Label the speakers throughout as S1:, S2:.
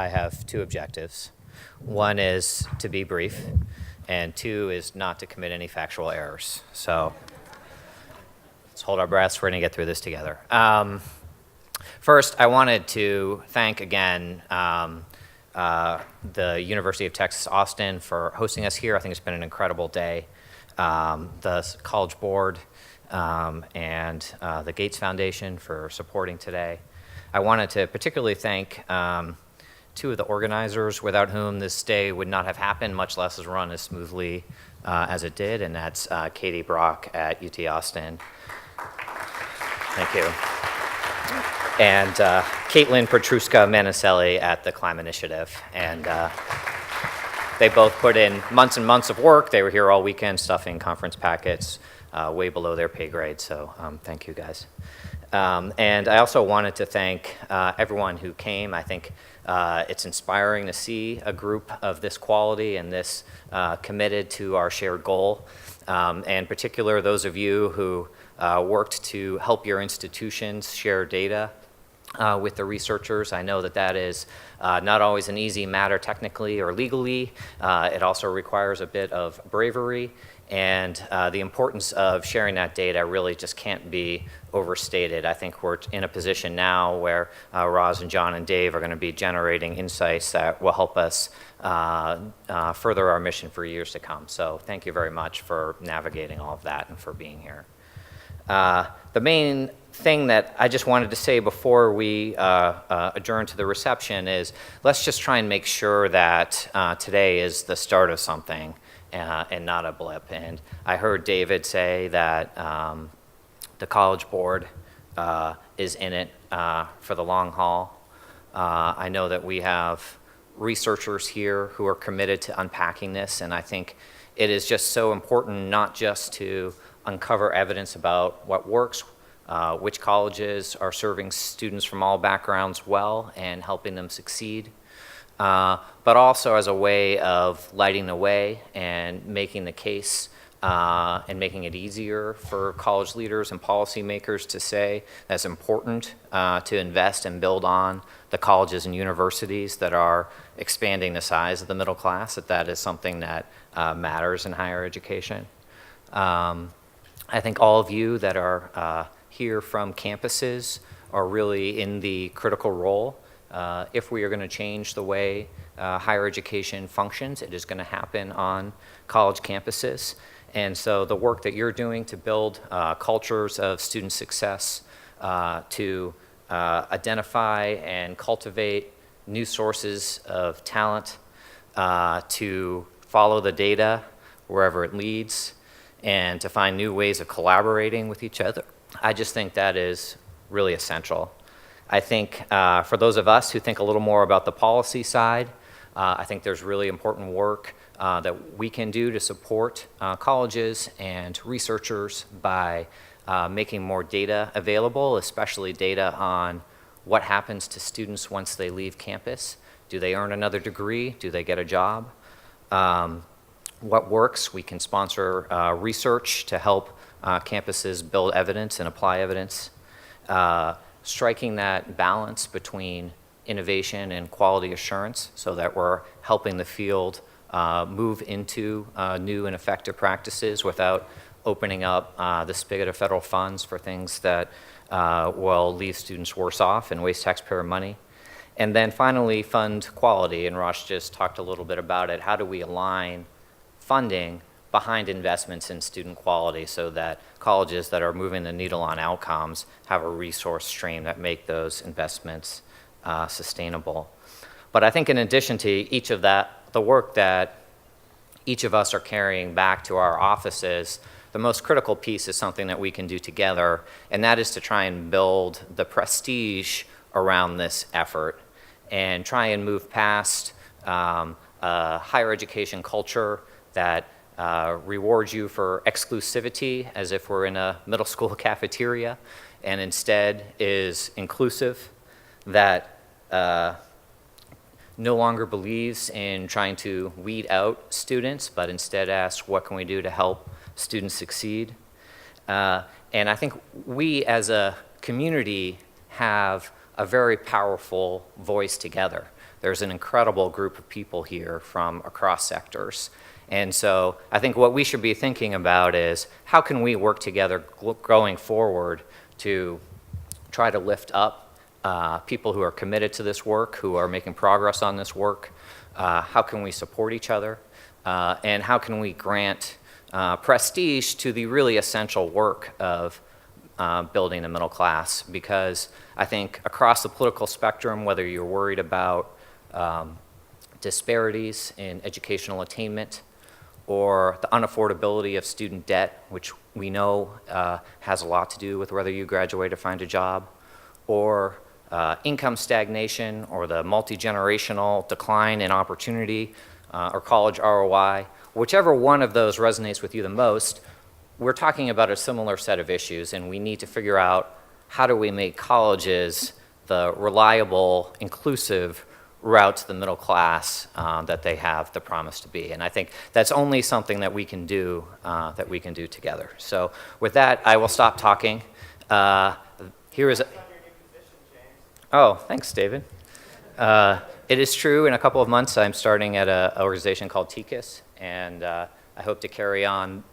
S1: I have two objectives. One is to be brief, and two is not to commit any factual errors. So let's hold our breaths. We're going to get through this together. First, I wanted to thank again the University of Texas Austin for hosting us here. I think it's been an incredible day. The College Board and the Gates Foundation for supporting today. I wanted to particularly thank two of the organizers without whom this day would not have happened, much less has run as smoothly as it did, and that's Katie Brock at UT Austin. Thank you. And Caitlin Petruska-Manicelli at the Climate Initiative. And they both put in months and months of work. They were here all weekend stuffing conference packets way below their pay grade, so thank you guys. And I also wanted to thank everyone who came. I think it's inspiring to see a group of this quality and this committed to our shared goal. And in particular, those of you who worked to help your institutions share data with the researchers. I know that that is not always an easy matter technically or legally. It also requires a bit of bravery, and the importance of sharing that data really just can't be overstated. I think we're in a position now where Roz and John and Dave are going to be generating insights that will help us further our mission for years to come. So thank you very much for navigating all of that and for being here. The main thing that I just wanted to say before we adjourn to the reception is let's just try and make sure that today is the start of something and not a blip. And I heard David say that the College Board is in it for the long haul. I know that we have researchers here who are committed to unpacking this, and I think it is just so important not just to uncover evidence about what works, which colleges are serving students from all backgrounds well and helping them succeed, but also as a way of lighting the way and making the case and making it easier for college leaders and policymakers to say that's important to invest and build on the colleges and universities that are expanding the size of the middle class, that is something that matters in higher education. I think all of you that are here from campuses are really in the critical role. If we are going to change the way higher education functions, it is going to happen on college campuses. And so the work that you're doing to build cultures of student success, to identify and cultivate new sources of talent, to follow the data wherever it leads, and to find new ways of collaborating with each other. I just think that is really essential. I think for those of us who think a little more about the policy side, I think there's really important work that we can do to support colleges and researchers by making more data available, especially data on what happens to students once they leave campus. Do they earn another degree? Do they get a job? What works? We can sponsor research to help campuses build evidence and apply evidence. Striking that balance between innovation and quality assurance so that we're helping the field move into new and effective practices without opening up the spigot of federal funds for things that will leave students worse off and waste taxpayer money. And then finally, fund quality, and Rosh just talked a little bit about it. How do we align funding behind investments in student quality so that colleges that are moving the needle on outcomes have a resource stream that make those investments sustainable. But I think in addition to each of that, the work that each of us are carrying back to our offices, the most critical piece is something that we can do together, and that is to try and build the prestige around this effort and try and move past a higher education culture that rewards you for exclusivity as if we're in a middle school cafeteria, and instead is inclusive, that no longer believes in trying to weed out students, but instead asks, what can we do to help students succeed? And I think we as a community have a very powerful voice together. there's an incredible group of people here from across sectors. And so I think what we should be thinking about is how can we work together going forward to try to lift up people who are committed to this work, who are making progress on this work. How can we support each other? And how can we grant prestige to the really essential work of building the middle class? Because I think across the political spectrum, whether you're worried about disparities in educational attainment or the unaffordability of student debt, which we know has a lot to do with whether you graduate or find a job, or income stagnation or the multi-generational decline in opportunity or college ROI, whichever one of those resonates with you the most, we're talking about a similar set of issues, and we need to figure out how do we make colleges the reliable, inclusive route to the middle class that they have the promise to be. And I think that's only something that we can do together. So with that, I will stop talking. Here is Oh, thanks, David. It is true, in a couple of months, I'm starting at an organization called TICAS, and I hope to carry on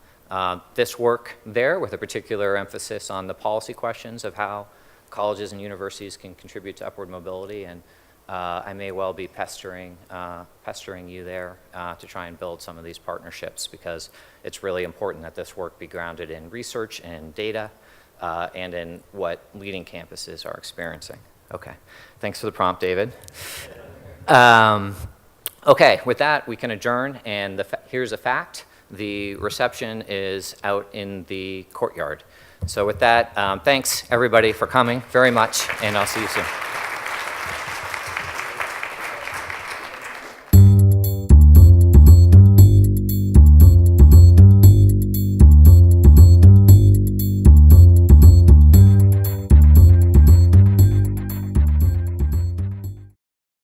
S1: this work there with a particular emphasis on the policy questions of how colleges and universities can contribute to upward mobility. And I may well be pestering you there to try and build some of these partnerships, because it's really important that this work be grounded in research and data and in what leading campuses are experiencing. Okay, thanks for the prompt, David. Okay, with that, we can adjourn, and here's a fact. The reception is out in the courtyard. So with that, thanks everybody for coming very much, and I'll see you soon.